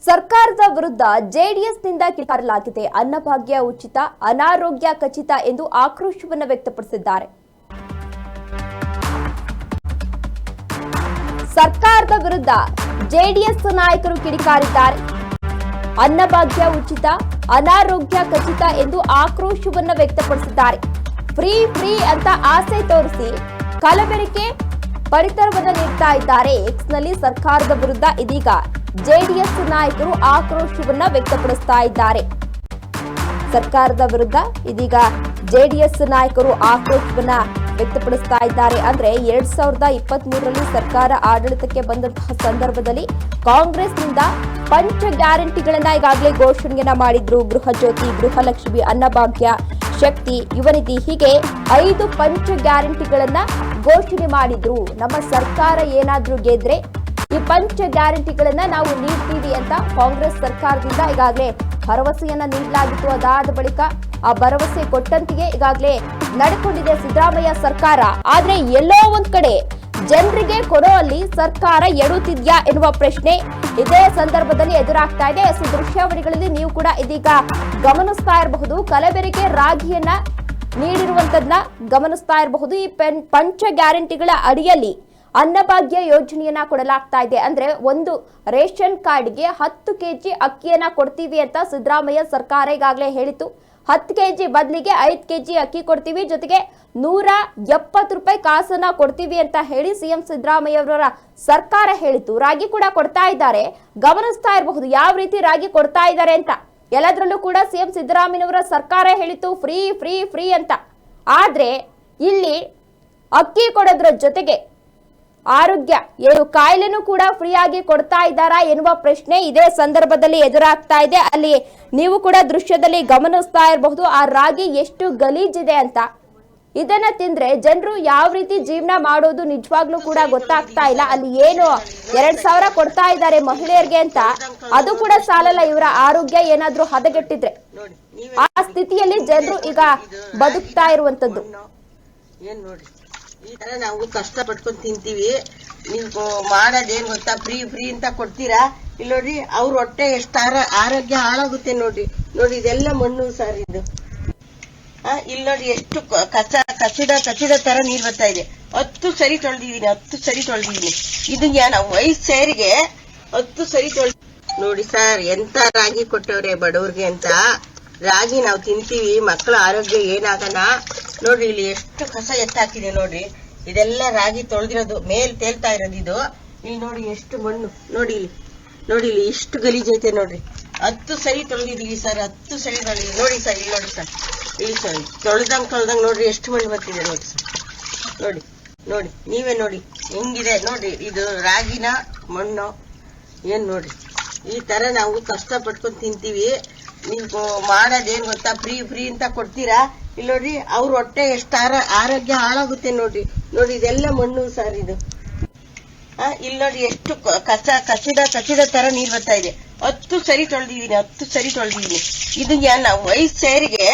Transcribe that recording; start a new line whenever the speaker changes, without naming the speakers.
ಸರ್ಕಾರದ ವಿರುದ್ಧ ಜೆಡಿಎಸ್ನಿಂದ ಕಿಡಿಕಾರಲಾಗಿದೆ. ಅನ್ನಭಾಗ್ಯ ಉಚಿತ, ಅನಾರೋಗ್ಯ ಖಚಿತ ಎಂದು ಆಕ್ರೋಶವನ್ನು ವ್ಯಕ್ತಪಡಿಸಿದ್ದಾರೆ. ಸರ್ಕಾರದ ವಿರುದ್ಧ ಜೆಡಿಎಸ್ ನಾಯಕರು ಕಿಡಿಕಾರಿದ್ದಾರೆ. ಅನ್ನಭಾಗ್ಯ ಉಚಿತ, ಅನಾರೋಗ್ಯ ಖಚಿತ ಎಂದು ಆಕ್ರೋಶವನ್ನು ವ್ಯಕ್ತಪಡಿಸಿದ್ದಾರೆ. ಫ್ರೀ ಫ್ರೀ ಅಂತ ಆಸೆ ತೋರಿಸಿ ಕಲಬೆರಕೆ ಪಡಿತರವನ್ನು ನೀಡ್ತಾ ಇದ್ದಾರೆ. ಎಕ್ಸ್ನಲ್ಲಿ ಸರ್ಕಾರದ ವಿರುದ್ಧ ಇದೀಗ ಜೆಡಿಎಸ್ ನಾಯಕರು ಆಕ್ರೋಶವನ್ನ ವ್ಯಕ್ತಪಡಿಸ್ತಾ ಇದ್ದಾರೆ. ಸರ್ಕಾರದ ವಿರುದ್ಧ ಇದೀಗ ಜೆಡಿಎಸ್ ನಾಯಕರು ಆಕ್ರೋಶವನ್ನ ವ್ಯಕ್ತಪಡಿಸ್ತಾ ಇದ್ದಾರೆ. ಅಂದ್ರೆ 2023ರಲ್ಲಿ ಸರ್ಕಾರ ಆಡಳಿತಕ್ಕೆ ಬಂದಂತಹ ಸಂದರ್ಭದಲ್ಲಿ ಕಾಂಗ್ರೆಸ್ನಿಂದ ಪಂಚ ಗ್ಯಾರಂಟಿಗಳನ್ನ ಈಗಾಗಲೇ ಘೋಷಣೆಯನ್ನ ಮಾಡಿದ್ರು. ಗೃಹ ಜ್ಯೋತಿ, ಗೃಹಲಕ್ಷ್ಮಿ, ಅನ್ನಭಾಗ್ಯ, ಶಕ್ತಿ, ಯುವನಿಧಿ, ಹೀಗೆ 5 ಪಂಚ ಗ್ಯಾರಂಟಿಗಳನ್ನ ಘೋಷಣೆ ಮಾಡಿದ್ರು. ನಮ್ಮ ಸರ್ಕಾರ ಏನಾದ್ರೂ ಗೆದ್ರೆ ಈ ಪಂಚ ಗ್ಯಾರಂಟಿಗಳನ್ನ ನಾವು ನೀಡ್ತೀವಿ ಅಂತ ಕಾಂಗ್ರೆಸ್ ಸರ್ಕಾರದಿಂದ ಈಗಾಗಲೇ ಭರವಸೆಯನ್ನ ನೀಡಲಾಗಿತ್ತು. ಅದಾದ ಬಳಿಕ ಆ ಭರವಸೆ ಕೊಟ್ಟಂತೆಯೇ ಈಗಾಗಲೇ ನಡೆಕೊಂಡಿದೆ ಸಿದ್ದರಾಮಯ್ಯ ಸರ್ಕಾರ. ಆದ್ರೆ ಎಲ್ಲೋ ಒಂದ್ ಕಡೆ ಜನರಿಗೆ ಕೊಡೋ ಅಲ್ಲಿ ಸರ್ಕಾರ ಎಡುತ್ತಿದ್ಯಾ ಎನ್ನುವ ಪ್ರಶ್ನೆ ಇದೇ ಸಂದರ್ಭದಲ್ಲಿ ಎದುರಾಗ್ತಾ ಇದೆ. ದೃಶ್ಯಾವಳಿಗಳಲ್ಲಿ ನೀವು ಕೂಡ ಇದೀಗ ಗಮನಿಸ್ತಾ ಇರಬಹುದು. ಕಲಬೆರಕೆ ರಾಗಿಯನ್ನ ನೀಡಿರುವಂತದನ್ನ ಗಮನಿಸ್ತಾ ಇರಬಹುದು. ಈ ಪಂಚ ಗ್ಯಾರಂಟಿಗಳ ಅಡಿಯಲ್ಲಿ ಅನ್ನಭಾಗ್ಯ ಯೋಜನೆಯನ್ನ ಕೊಡಲಾಗ್ತಾ ಇದೆ. ಅಂದ್ರೆ ಒಂದು ರೇಷನ್ ಕಾರ್ಡ್ಗೆ 10 ಕೆಜಿ ಅಕ್ಕಿಯನ್ನ ಕೊಡ್ತೀವಿ ಅಂತ ಸಿದ್ದರಾಮಯ್ಯ ಸರ್ಕಾರ ಈಗಾಗಲೇ ಹೇಳಿತು. 10 ಕೆಜಿ ಬದಲಿಗೆ 5 ಕೆಜಿ ಅಕ್ಕಿ ಕೊಡ್ತೀವಿ, ಜೊತೆಗೆ 170 ರೂಪಾಯಿ ಕಾಸನ್ನ ಕೊಡ್ತೀವಿ ಅಂತ ಹೇಳಿ ಸಿಎಂ ಸಿದ್ದರಾಮಯ್ಯ ಅವರ ಸರ್ಕಾರ ಹೇಳಿತು. ರಾಗಿ ಕೂಡ ಕೊಡ್ತಾ ಇದ್ದಾರೆ. ಗಮನಿಸ್ತಾ ಇರಬಹುದು ಯಾವ ರೀತಿ ರಾಗಿ ಕೊಡ್ತಾ ಇದ್ದಾರೆ ಅಂತ. ಎಲ್ಲದರಲ್ಲೂ ಕೂಡ ಸಿಎಂ ಸಿದ್ದರಾಮಯ್ಯನವರ ಸರ್ಕಾರ ಹೇಳಿತು ಫ್ರೀ ಫ್ರೀ ಫ್ರೀ ಅಂತ. ಆದ್ರೆ ಇಲ್ಲಿ ಅಕ್ಕಿ ಕೊಡೋದ್ರ ಜೊತೆಗೆ ಆರೋಗ್ಯ ಏನು ಕಾಯಿಲೆನೂ ಕೂಡ ಫ್ರೀ ಆಗಿ ಕೊಡ್ತಾ ಇದ್ದಾರಾ ಎನ್ನುವ ಪ್ರಶ್ನೆ ಇದೇ ಸಂದರ್ಭದಲ್ಲಿ ಎದುರಾಗ್ತಾ ಇದೆ. ಅಲ್ಲಿ ನೀವು ಕೂಡ ದೃಶ್ಯದಲ್ಲಿ ಗಮನಿಸ್ತಾ ಇರಬಹುದು ಆ ರಾಗಿ ಎಷ್ಟು ಗಲೀಜಿದೆ ಅಂತ. ಇದನ್ನ ತಿಂದ್ರೆ ಜನರು ಯಾವ ರೀತಿ ಜೀವನ ಮಾಡೋದು ನಿಜವಾಗ್ಲೂ ಕೂಡ ಗೊತ್ತಾಗ್ತಾ ಇಲ್ಲ. ಅಲ್ಲಿ ಏನು 2000 ಕೊಡ್ತಾ ಇದ್ದಾರೆ ಮಹಿಳೆಯರಿಗೆ ಅಂತ, ಅದು ಕೂಡ ಸಾಲಲ್ಲ ಇವರ ಆರೋಗ್ಯ ಏನಾದ್ರೂ ಹದಗೆಟ್ಟಿದ್ರೆ. ಆ ಸ್ಥಿತಿಯಲ್ಲಿ ಜನರು ಈಗ ಬದುಕ್ತಾ ಇರುವಂತದ್ದು.
ಈ ತರ ನಾವು ಕಷ್ಟ ಪಟ್ಕೊಂಡ್ ತಿಂತೀವಿ. ನೀವು ಮಾಡೋದೇನ್ ಗೊತ್ತಾ, ಫ್ರೀ ಫ್ರೀ ಅಂತ ಕೊಡ್ತೀರಾ. ಇಲ್ಲಿ ನೋಡ್ರಿ ಅವ್ರ ಹೊಟ್ಟೆ ಎಷ್ಟು ಆರೋಗ್ಯ ಹಾಳಾಗುತ್ತೆ ನೋಡ್ರಿ. ನೋಡಿ ಇದೆಲ್ಲ ಮಣ್ಣು ಸರ್ ಇದು. ಇಲ್ಲಿ ನೋಡಿ ಎಷ್ಟು ಕಚ್ಚಿದ ತರ ನೀರ್ ಬರ್ತಾ ಇದೆ. 10 ಸರಿ ತೊಳೆದಿದ್ದೀನಿ. ಇದು ನಾವು 5 ಸೇರಿಗೆ 10 ಸರಿ ನೋಡಿ ಸರ್, ಎಂತ ರಾಗಿ ಕೊಟ್ಟವ್ರೆ ಬಡವ್ರಿಗೆ ಅಂತ. ರಾಗಿ ನಾವು ತಿಂತೀವಿ, ಮಕ್ಕಳ ಆರೋಗ್ಯ ಏನಾಗಲ್ಲ. ನೋಡ್ರಿ ಇಲ್ಲಿ ಎಷ್ಟು ಕಸ ಎತ್ತಾಕಿದೆ ನೋಡ್ರಿ. ಇದೆಲ್ಲ ರಾಗಿ ತೊಳೆದಿರೋದು, ಮೇಲ್ ತೇಲ್ತಾ ಇರೋದು ಇದು. ಇಲ್ಲಿ ನೋಡಿ ಎಷ್ಟು ಮಣ್ಣು ನೋಡಿ ಇಲ್ಲಿ ಎಷ್ಟು ಗಲೀಜೈತೆ ನೋಡ್ರಿ. 10 ಸರಿ ತೊಳೆದಿದೀವಿ ಸರ್, 10 ಸರಿ ತೊಳೆದಿವಿ. ನೋಡಿ ಸರ್, ಇಲ್ಲಿ ಸರ್ ತೊಳ್ದಂಗ್ ನೋಡ್ರಿ ಎಷ್ಟು ಮಣ್ಣು ಬರ್ತಿದೆ ನೋಡಿ ಸರ್. ನೋಡಿ ನೀವೇ ನೋಡಿ ಹೆಂಗಿದೆ ನೋಡ್ರಿ. ಇದು ರಾಗಿನ ಮಣ್ಣು ಏನ್ ನೋಡ್ರಿ. ಈ ತರ ನಾವು ಕಷ್ಟ ಪಟ್ಕೊಂಡ್ ತಿಂತೀವಿ. ನೀವು ಮಾಡೋದೇನ್ ಗೊತ್ತಾ, ಫ್ರೀ ಫ್ರೀ ಅಂತ ಕೊಡ್ತೀರಾ. ಇಲ್ಲಿ ನೋಡ್ರಿ ಅವ್ರ ಹೊಟ್ಟೆ ಎಷ್ಟು ಆರೋಗ್ಯ ಹಾಳಾಗುತ್ತೆ ನೋಡ್ರಿ. ನೋಡಿ ಇದೆಲ್ಲ ಮಣ್ಣು ಸರ್ ಇದು. ಇಲ್ಲಿ ನೋಡಿ ಎಷ್ಟು ಕಚ್ಚಿದ ತರ ನೀರ್ ಬರ್ತಾ ಇದೆ. 10 ಸರಿ ತೊಳೆದಿದ್ದೀನಿ. ಇದು ನಾವು 5 ಸೇರಿಗೆ